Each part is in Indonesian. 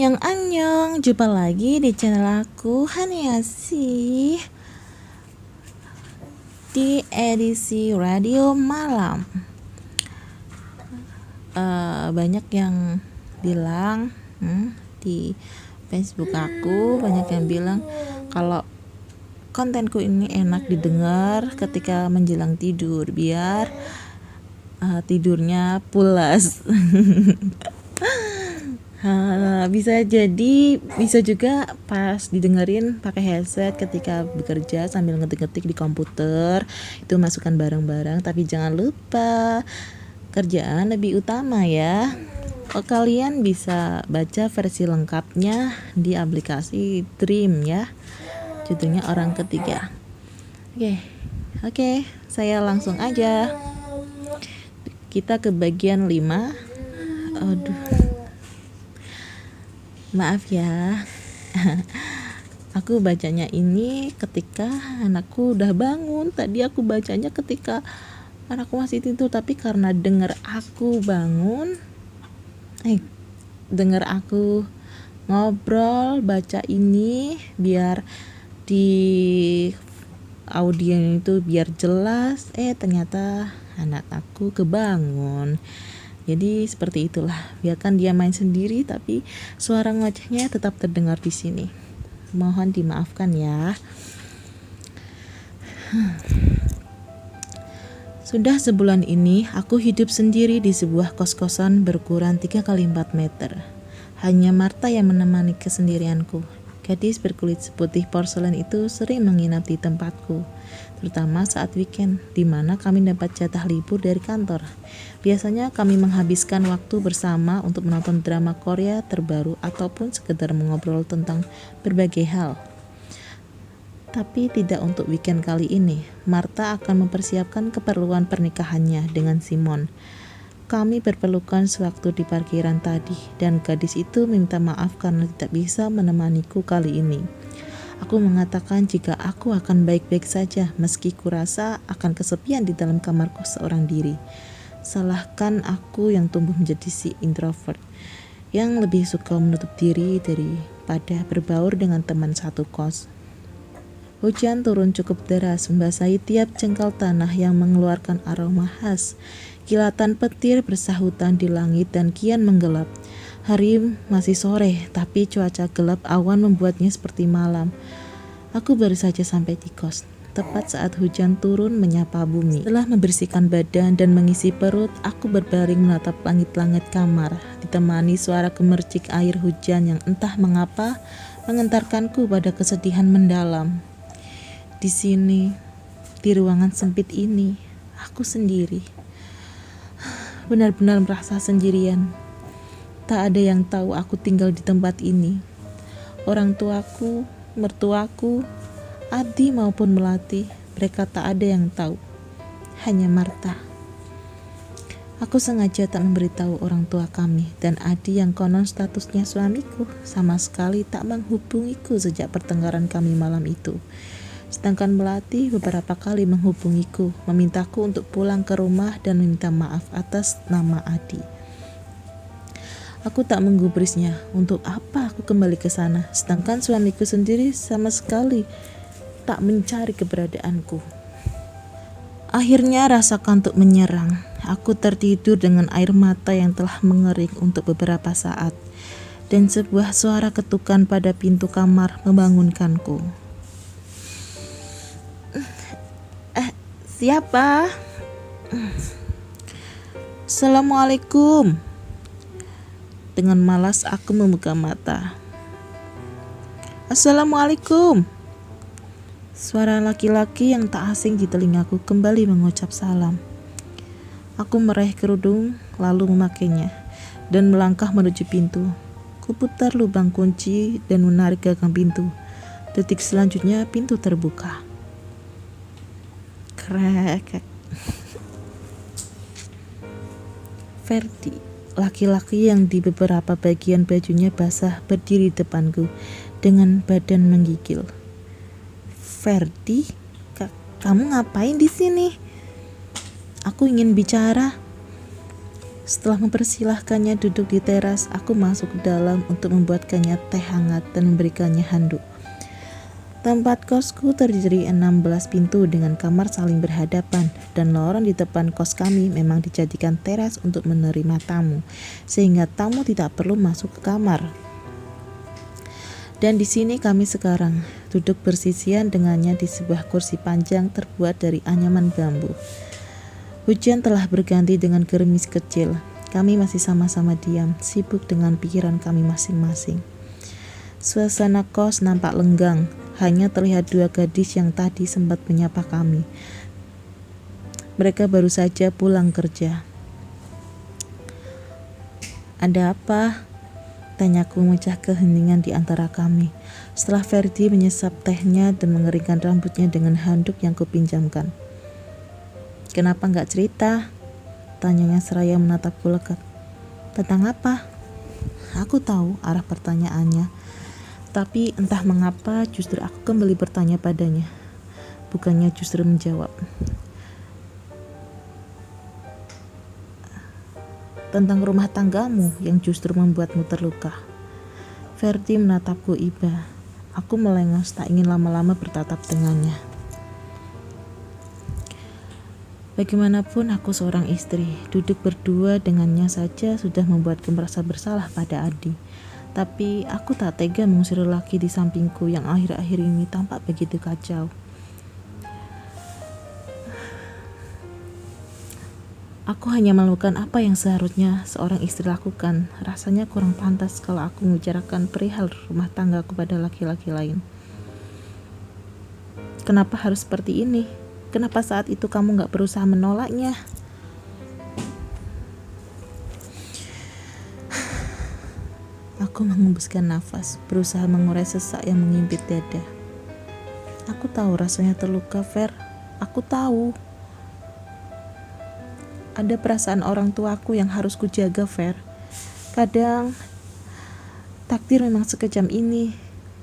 Annyeong, jumpa lagi di channel aku Haniasi di edisi radio malam. Banyak yang bilang di Facebook aku, banyak yang bilang kalau kontenku ini enak didengar ketika menjelang tidur, biar tidurnya pulas. Bisa juga pas didengerin pakai headset ketika bekerja sambil ngetik-ngetik di komputer, itu masukkan bareng-bareng. Tapi jangan lupa kerjaan lebih utama ya. Kalian bisa baca versi lengkapnya di aplikasi Dream ya, judulnya Orang Ketiga. Oke, saya langsung aja, kita ke bagian 5. Maaf ya, aku bacanya ini ketika anakku udah bangun. Tadi aku bacanya ketika anakku masih tidur, tapi karena dengar aku bangun, dengar aku ngobrol baca ini, biar di audio itu biar jelas, ternyata anak aku kebangun. Jadi seperti itulah, biarkan dia main sendiri tapi suara ngocehnya tetap terdengar di sini. Mohon dimaafkan ya. Sudah sebulan ini aku hidup sendiri di sebuah kos-kosan berukuran 3x4 meter. Hanya Marta yang menemani kesendirianku. Gadis berkulit seputih porselen itu sering menginap di tempatku, terutama saat weekend, di mana kami dapat jatah libur dari kantor. Biasanya kami menghabiskan waktu bersama untuk menonton drama Korea terbaru ataupun sekedar mengobrol tentang berbagai hal. Tapi tidak untuk weekend kali ini. Marta akan mempersiapkan keperluan pernikahannya dengan Simon. Kami berpelukan sewaktu di parkiran tadi, dan gadis itu minta maaf karena tidak bisa menemaniku kali ini. Aku mengatakan jika aku akan baik-baik saja, meski kurasa akan kesepian di dalam kamarku seorang diri. Salahkan aku yang tumbuh menjadi si introvert, yang lebih suka menutup diri daripada berbaur dengan teman satu kos. Hujan turun cukup deras, membasahi tiap jengkal tanah yang mengeluarkan aroma khas. Kilatan petir bersahutan di langit dan kian menggelap. Hari masih sore, tapi cuaca gelap awan membuatnya seperti malam. Aku baru saja sampai di kos, tepat saat hujan turun menyapa bumi. Setelah membersihkan badan dan mengisi perut, aku berbaring menatap langit-langit kamar, ditemani suara gemercik air hujan yang entah mengapa mengantarkanku pada kesedihan mendalam. Di sini, di ruangan sempit ini, aku sendiri. Benar-benar merasa sendirian. Tak ada yang tahu aku tinggal di tempat ini. Orang tuaku, mertuaku, Adi maupun Melati, mereka tak ada yang tahu. Hanya Marta. Aku sengaja tak memberitahu orang tua kami, dan Adi yang konon statusnya suamiku sama sekali tak menghubungiku sejak pertengkaran kami malam itu. Sedangkan Melati beberapa kali menghubungiku, memintaku untuk pulang ke rumah dan meminta maaf atas nama Adi. Aku tak menggubrisnya. Untuk apa aku kembali ke sana, sedangkan suamiku sendiri sama sekali tak mencari keberadaanku. Akhirnya rasa kantuk menyerang. Aku tertidur dengan air mata yang telah mengering untuk beberapa saat, dan sebuah suara ketukan pada pintu kamar membangunkanku. Siapa? Assalamualaikum. Dengan malas aku membuka mata. Assalamualaikum. Suara laki-laki yang tak asing di telingaku kembali mengucap salam. Aku meraih kerudung lalu memakainya dan melangkah menuju pintu. Kuputar lubang kunci dan menarik gagang pintu. Detik selanjutnya pintu terbuka. Krek. Ferdi, laki-laki yang di beberapa bagian bajunya basah, berdiri di depanku dengan badan menggigil. Ferdi, kamu ngapain di sini? Aku ingin bicara. Setelah mempersilahkannya duduk di teras, aku masuk ke dalam untuk membuatkannya teh hangat dan memberikannya handuk. Tempat kosku terdiri 16 pintu dengan kamar saling berhadapan, dan lorong di depan kos kami memang dijadikan teras untuk menerima tamu, sehingga tamu tidak perlu masuk ke kamar. Dan di sini kami sekarang, duduk bersisian dengannya di sebuah kursi panjang terbuat dari anyaman bambu. Hujan telah berganti dengan gerimis kecil. Kami masih sama-sama diam, sibuk dengan pikiran kami masing-masing. Suasana kos nampak lenggang, hanya terlihat dua gadis yang tadi sempat menyapa kami. Mereka baru saja pulang kerja. "Ada apa?" tanyaku memecah keheningan di antara kami. Setelah Ferdi menyesap tehnya dan mengeringkan rambutnya dengan handuk yang kupinjamkan. "Kenapa nggak cerita?" tanyanya seraya menatapku lekat. "Tentang apa?" Aku tahu arah pertanyaannya, tapi entah mengapa justru aku kembali bertanya padanya, bukannya justru menjawab. "Tentang rumah tanggamu yang justru membuatmu terluka." Ferdi menatapku iba. Aku melengos, tak ingin lama-lama bertatap dengannya. Bagaimanapun aku seorang istri, duduk berdua dengannya saja sudah membuatku merasa bersalah pada Adi. Tapi aku tak tega mengusir lelaki di sampingku yang akhir-akhir ini tampak begitu kacau. Aku hanya melakukan apa yang seharusnya seorang istri lakukan. Rasanya kurang pantas kalau aku membicarakan perihal rumah tangga kepada laki-laki lain. "Kenapa harus seperti ini? Kenapa saat itu kamu gak berusaha menolaknya?" Aku mengembuskan nafas, berusaha mengurai sesak yang mengimpit dada. Aku tahu rasanya terluka, Fer. Aku tahu. Ada perasaan orang tuaku yang harus kujaga, Fer. Kadang, takdir memang sekejam ini,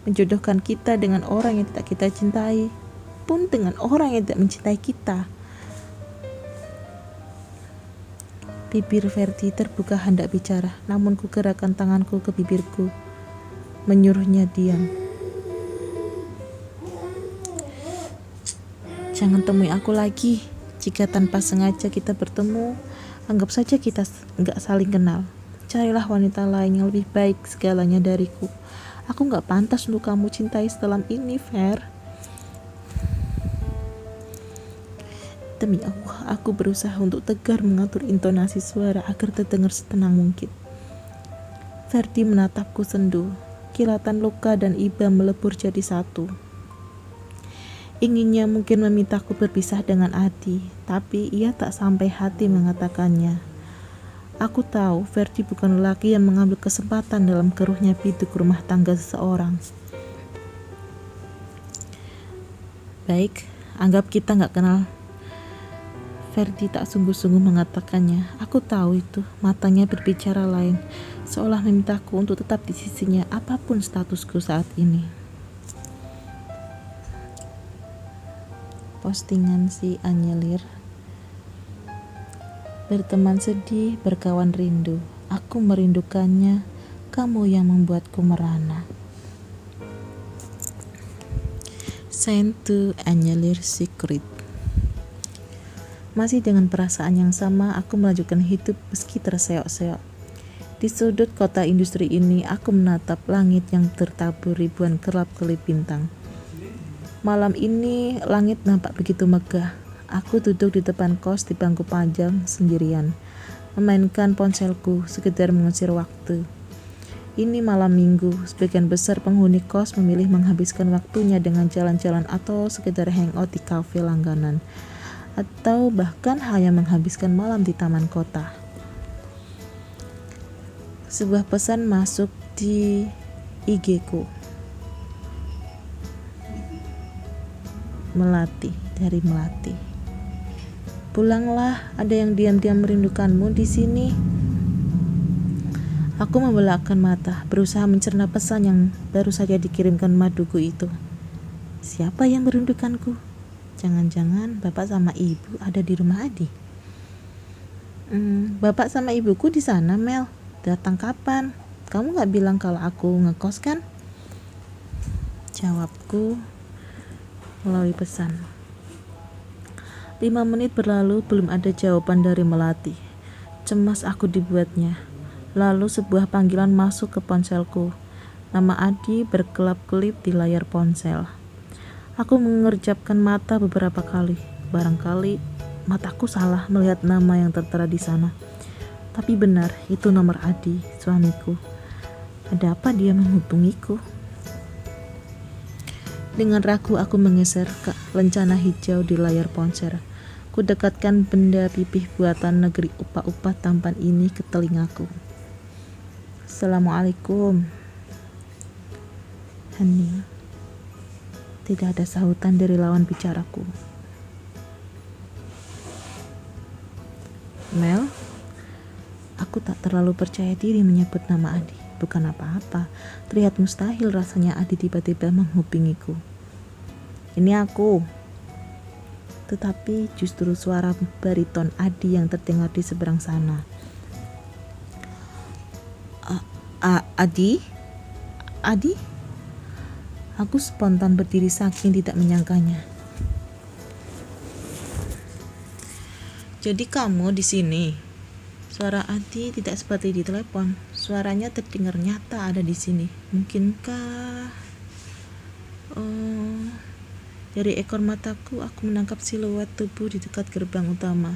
menjodohkan kita dengan orang yang tidak kita cintai, pun dengan orang yang tidak mencintai kita. Bibir Ferdi terbuka hendak bicara, namun kugerakkan tanganku ke bibirku, menyuruhnya diam. "Jangan temui aku lagi. Jika tanpa sengaja kita bertemu, anggap saja kita nggak saling kenal. Carilah wanita lain yang lebih baik segalanya dariku. Aku nggak pantas untuk kamu cintai sedalam ini, Fer." Demi Allah, aku berusaha untuk tegar mengatur intonasi suara agar terdengar setenang mungkin. Ferdi menatapku sendu. Kilatan luka dan iba melebur jadi satu. Inginnya mungkin memintaku berpisah dengan Adi, tapi ia tak sampai hati mengatakannya. Aku tahu Ferdi bukan lelaki yang mengambil kesempatan dalam keruhnya biduk rumah tangga seseorang. "Baik, anggap kita gak kenal." Ferdi tak sungguh-sungguh mengatakannya. Aku tahu itu. Matanya berbicara lain, seolah memintaku untuk tetap di sisinya apapun statusku saat ini. Postingan si Anyelir. Berteman sedih, berkawan rindu. Aku merindukannya, kamu yang membuatku merana. Sent to Anyelir Secret. Masih dengan perasaan yang sama, aku melanjutkan hidup meski terseok-seok. Di sudut kota industri ini, aku menatap langit yang tertabur ribuan kelap-kelip bintang. Malam ini, langit nampak begitu megah. Aku duduk di depan kos di bangku panjang sendirian, memainkan ponselku sekedar mengusir waktu. Ini malam minggu, sebagian besar penghuni kos memilih menghabiskan waktunya dengan jalan-jalan atau sekedar hangout di kafe langganan, atau bahkan hanya menghabiskan malam di taman kota. Sebuah pesan masuk di IG-ku. Melati, dari Melati. "Pulanglah, ada yang diam-diam merindukanmu di sini." Aku membelakkan mata, berusaha mencerna pesan yang baru saja dikirimkan maduku itu. Siapa yang merindukanku? Jangan-jangan bapak sama ibu ada di rumah Adi. Bapak sama ibuku di sana, Mel. Datang kapan? Kamu gak bilang kalau aku ngekos kan? Jawabku melalui pesan. 5 menit berlalu, belum ada jawaban dari Melati. Cemas aku dibuatnya. Lalu sebuah panggilan masuk ke ponselku. Nama Adi berkelap-kelip di layar ponsel. Aku mengerjapkan mata beberapa kali. Barangkali mataku salah melihat nama yang tertera di sana. Tapi benar, itu nomor Adi, suamiku. Ada apa dia menghubungiku? Dengan ragu aku menggeser ke lencana hijau di layar ponsel. Ku dekatkan benda pipih buatan negeri upa-upa tampan ini ke telingaku. Assalamualaikum. Hening. Tidak ada sahutan dari lawan bicaraku. Mel, aku tak terlalu percaya diri menyebut nama Adi. Bukan apa-apa, terlihat mustahil rasanya Adi tiba-tiba menghubungiku. Ini aku. Tetapi justru suara bariton Adi yang terdengar di seberang sana. Adi? Adi? Aku spontan berdiri saking tidak menyangkanya. Jadi kamu di sini? Suara Adi tidak seperti di telepon. Suaranya terdengar nyata ada di sini. Mungkinkah? Dari ekor mataku, aku menangkap siluet tubuh di dekat gerbang utama.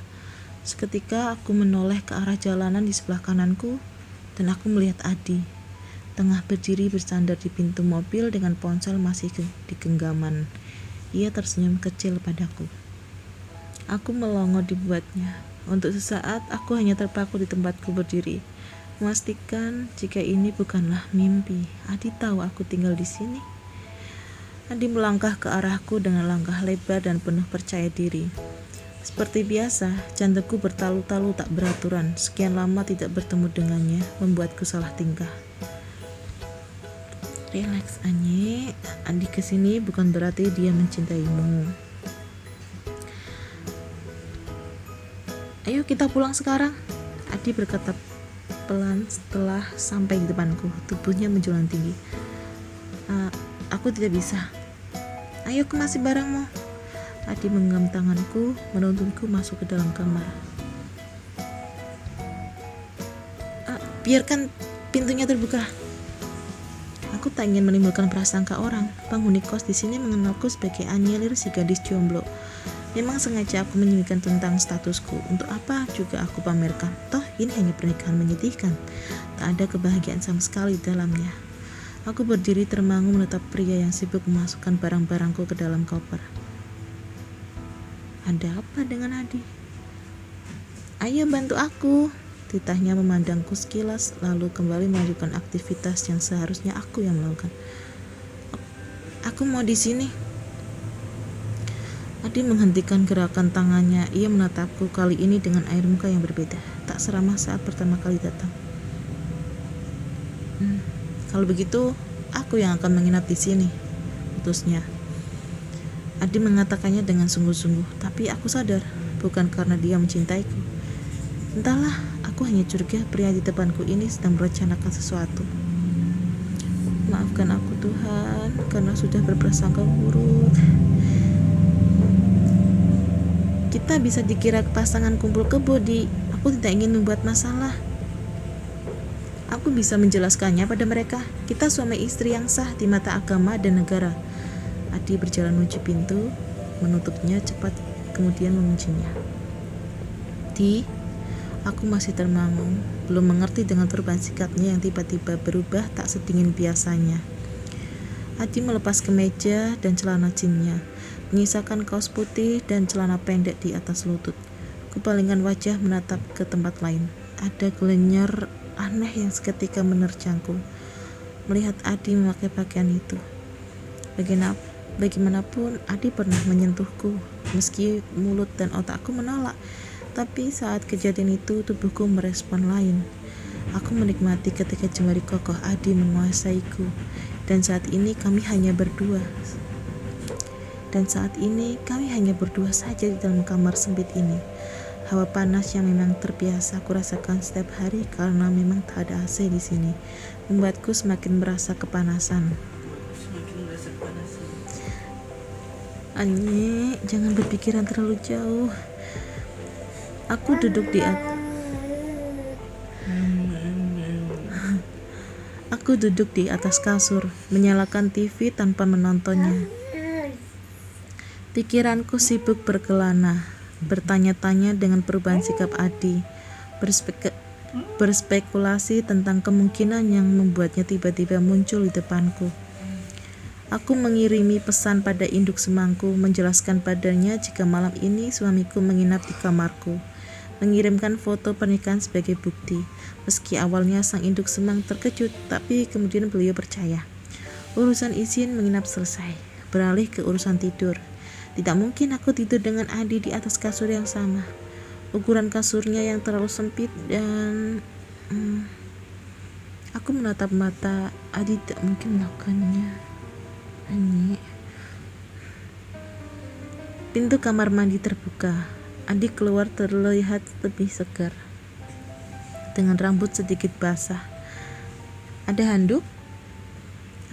Seketika aku menoleh ke arah jalanan di sebelah kananku, dan aku melihat Adi, tengah berdiri bersandar di pintu mobil dengan ponsel masih di genggaman. Ia tersenyum kecil padaku. Aku melongo dibuatnya. Untuk sesaat, aku hanya terpaku di tempatku berdiri, memastikan jika ini bukanlah mimpi. Adi tahu aku tinggal di sini. Adi melangkah ke arahku dengan langkah lebar dan penuh percaya diri. Seperti biasa, jantungku bertalu-talu tak beraturan. Sekian lama tidak bertemu dengannya, membuatku salah tingkah. Relax, Anye. Adi kesini bukan berarti dia mencintaimu. Ayo kita pulang sekarang, Adi berkata pelan setelah sampai di depanku. Tubuhnya menjulang tinggi. Aku tidak bisa. Ayo kemasi barangmu. Adi menggenggam tanganku, menuntunku masuk ke dalam kamar. Biarkan pintunya terbuka. Aku tak ingin menimbulkan prasangka orang. Penghuni kos di sini mengenalku sebagai Anyelir, si gadis jomblo. Memang sengaja aku menyembunyikan tentang statusku. Untuk apa juga aku pamerkan? Toh ini hanya pernikahan menyedihkan. Tak ada kebahagiaan sama sekali di dalamnya. Aku berdiri termangu menatap pria yang sibuk memasukkan barang-barangku ke dalam koper. Ada apa dengan Adi? Ayo bantu aku. Titahnya memandangku sekilas, lalu kembali melanjutkan aktivitas yang seharusnya aku yang melakukan. Aku mau di sini. Adi menghentikan gerakan tangannya. Ia menatapku kali ini dengan air muka yang berbeda, tak seramah saat pertama kali datang. Kalau begitu, aku yang akan menginap di sini, putusnya. Adi mengatakannya dengan sungguh-sungguh, tapi aku sadar, bukan karena dia mencintaiku. Entahlah, aku hanya curiga pria di depanku ini sedang merencanakan sesuatu. Maafkan aku Tuhan, karena sudah berprasangka buruk. Kita bisa dikira pasangan kumpul kebo, Di. Aku tidak ingin membuat masalah. Aku bisa menjelaskannya pada mereka. Kita suami istri yang sah di mata agama dan negara. Adi berjalan menuju pintu, menutupnya cepat, kemudian menguncinya. Di, aku masih termangu, belum mengerti dengan perubahan sikapnya yang tiba-tiba berubah tak sedingin biasanya. Adi melepas kemeja dan celana jeansnya, menyisakan kaos putih dan celana pendek di atas lutut. Kupalingkan wajah menatap ke tempat lain. Ada gelenyar aneh yang seketika menerjangku melihat Adi memakai pakaian itu. Bagaimanapun Adi pernah menyentuhku, meski mulut dan otakku menolak. Tapi saat kejadian itu tubuhku merespon lain. Aku menikmati ketika jemari kokoh Adi menguasaiku. Dan saat ini kami hanya berdua saja di dalam kamar sempit ini. Hawa panas yang memang terbiasa aku rasakan setiap hari karena memang tak ada AC di sini, membuatku semakin merasa kepanasan. Anye, jangan berpikiran terlalu jauh. Aku duduk di atas kasur, menyalakan TV tanpa menontonnya. Pikiranku sibuk berkelana, bertanya-tanya dengan perubahan sikap Adi, berspekulasi tentang kemungkinan yang membuatnya tiba-tiba muncul di depanku. Aku mengirimi pesan pada induk semangku, menjelaskan padanya jika malam ini suamiku menginap di kamarku, mengirimkan foto pernikahan sebagai bukti. Meski awalnya sang induk semang terkejut, tapi kemudian beliau percaya. Urusan izin menginap selesai, beralih ke urusan tidur. Tidak mungkin aku tidur dengan Adi di atas kasur yang sama. Ukuran kasurnya yang terlalu sempit dan aku menatap mata. Adi tidak mungkin melakukannya. Pintu kamar mandi terbuka. Adi keluar terlihat lebih segar, dengan rambut sedikit basah. Ada handuk?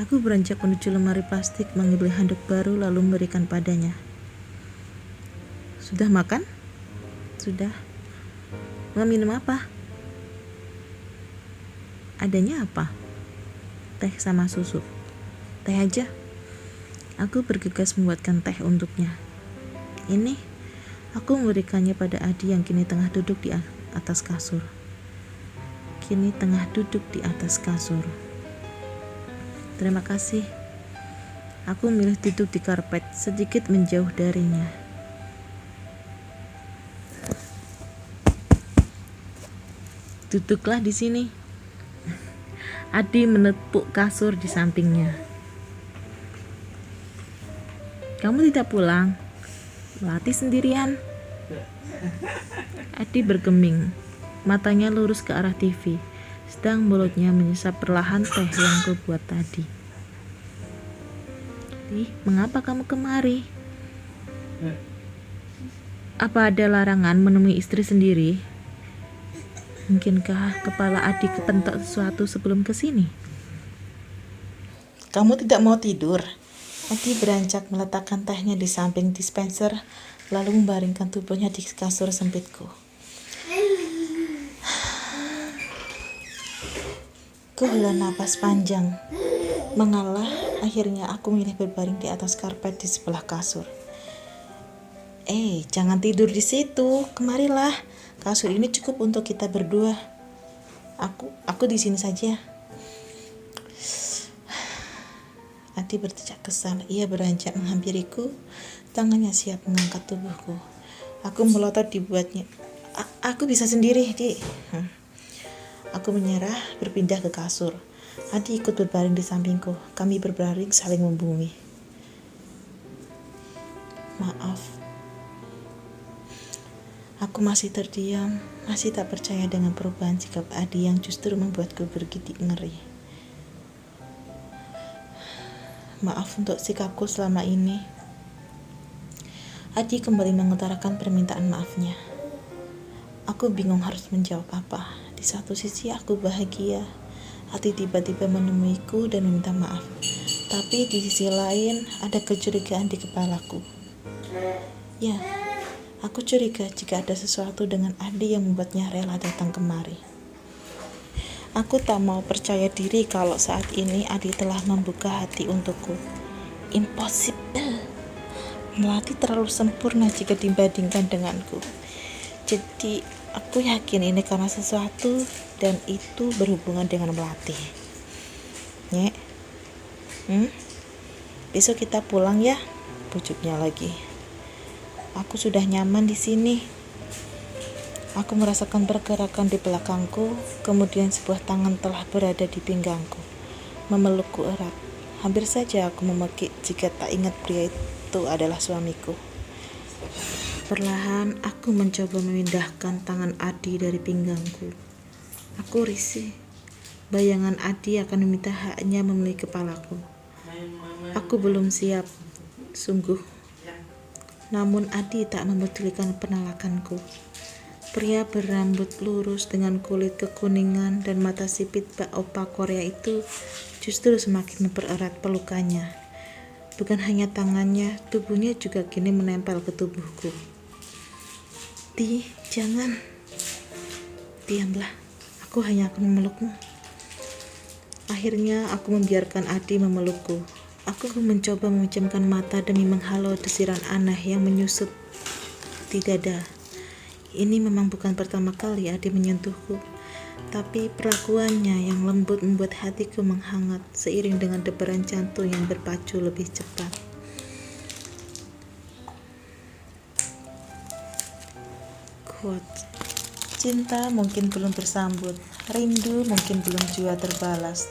Aku beranjak menuju lemari plastik, mengambil handuk baru lalu memberikan padanya. Sudah makan? Sudah. Mau minum apa? Adanya apa? Teh sama susu. Teh aja. Aku bergegas membuatkan teh untuknya. Ini, aku memberikannya pada Adi yang kini tengah duduk di atas kasur. Terima kasih. Aku memilih duduk di karpet, sedikit menjauh darinya. Duduklah di sini. Adi menepuk kasur di sampingnya. Kamu tidak pulang? Melatih sendirian. Adi bergeming, matanya lurus ke arah TV, sedang mulutnya menyesap perlahan teh yang kubuat tadi. Mengapa kamu kemari? Apa ada larangan menemui istri sendiri? Mungkinkah kepala Adi kepentok sesuatu sebelum kesini? Kamu tidak mau tidur? Adi beranjak meletakkan tehnya di samping dispenser, lalu membaringkan tubuhnya di kasur sempitku. Ku hela napas panjang. Mengalah, akhirnya aku memilih berbaring di atas karpet di sebelah kasur. Jangan tidur di situ. Kemarilah. Kasur ini cukup untuk kita berdua. Aku di sini saja. Adi berteriak kesal. Ia beranjak menghampiriku. Tangannya siap mengangkat tubuhku. Aku melotot dibuatnya. Aku bisa sendiri, Di. Aku menyerah, berpindah ke kasur. Adi ikut berbaring di sampingku. Kami berbaring saling membumi. Maaf. Aku masih terdiam, masih tak percaya dengan perubahan sikap Adi yang justru membuatku bergidik ngeri. Maaf untuk sikapku selama ini. Adi kembali mengutarakan permintaan maafnya. Aku bingung harus menjawab apa. Di satu sisi aku bahagia, Adi tiba-tiba menemuiku dan meminta maaf. Tapi di sisi lain ada kecurigaan di kepalaku. Ya, aku curiga jika ada sesuatu dengan Adi yang membuatnya rela datang kemari. Aku tak mau percaya diri kalau saat ini Adi telah membuka hati untukku. Impossible. Melati terlalu sempurna jika dibandingkan denganku. Jadi aku yakin ini karena sesuatu dan itu berhubungan dengan Melati. Nyek, besok kita pulang ya, pujuknya lagi. Aku sudah nyaman di sini. Aku merasakan pergerakan di belakangku, kemudian sebuah tangan telah berada di pinggangku, memelukku erat. Hampir saja aku memekik jika tak ingat pria itu adalah suamiku. Perlahan aku mencoba memindahkan tangan Adi dari pinggangku. Aku risih. Bayangan Adi akan meminta haknya memiliki kepalaku. Aku belum siap, sungguh. Namun Adi tak memedulikan penolakanku. Pria berambut lurus dengan kulit kekuningan dan mata sipit Pak Opa Korea itu justru semakin mempererat pelukannya. Bukan hanya tangannya, tubuhnya juga kini menempel ke tubuhku. Di, jangan. Diamlah, aku hanya akan memelukmu. Akhirnya aku membiarkan Adi memelukku. Aku mencoba memejamkan mata demi menghalau desiran aneh yang menyusup di dada. Ini memang bukan pertama kali Adi menyentuhku, tapi perlakuannya yang lembut membuat hatiku menghangat seiring dengan debaran jantung yang berpacu lebih cepat. Quote, cinta mungkin belum bersambut, rindu mungkin belum juga terbalas,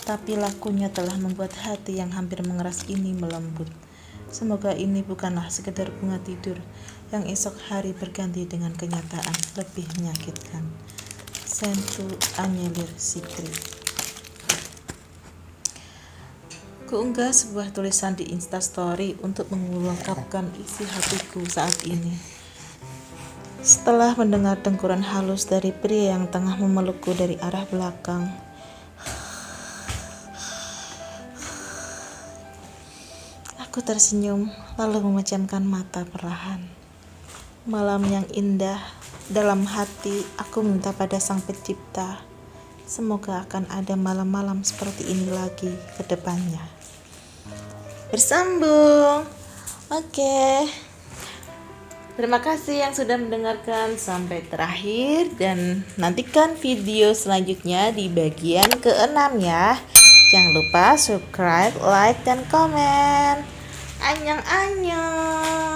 tapi lakunya telah membuat hati yang hampir mengeras ini melembut. Semoga ini bukanlah sekedar bunga tidur yang esok hari berganti dengan kenyataan lebih menyakitkan. Sentu Anyelir Sikri. Kuunggah sebuah tulisan di Instastory untuk mengungkapkan isi hatiku saat ini. Setelah mendengar dengkuran halus dari pria yang tengah memelukku dari arah belakang, aku tersenyum lalu memejamkan mata perlahan. Malam yang indah, dalam hati aku minta pada Sang Pencipta, semoga akan ada malam-malam seperti ini lagi ke depannya. Bersambung. Oke. Terima kasih yang sudah mendengarkan sampai terakhir dan nantikan video selanjutnya di bagian ke-6 ya. Jangan lupa subscribe, like, dan komen. Annyeong annyeong.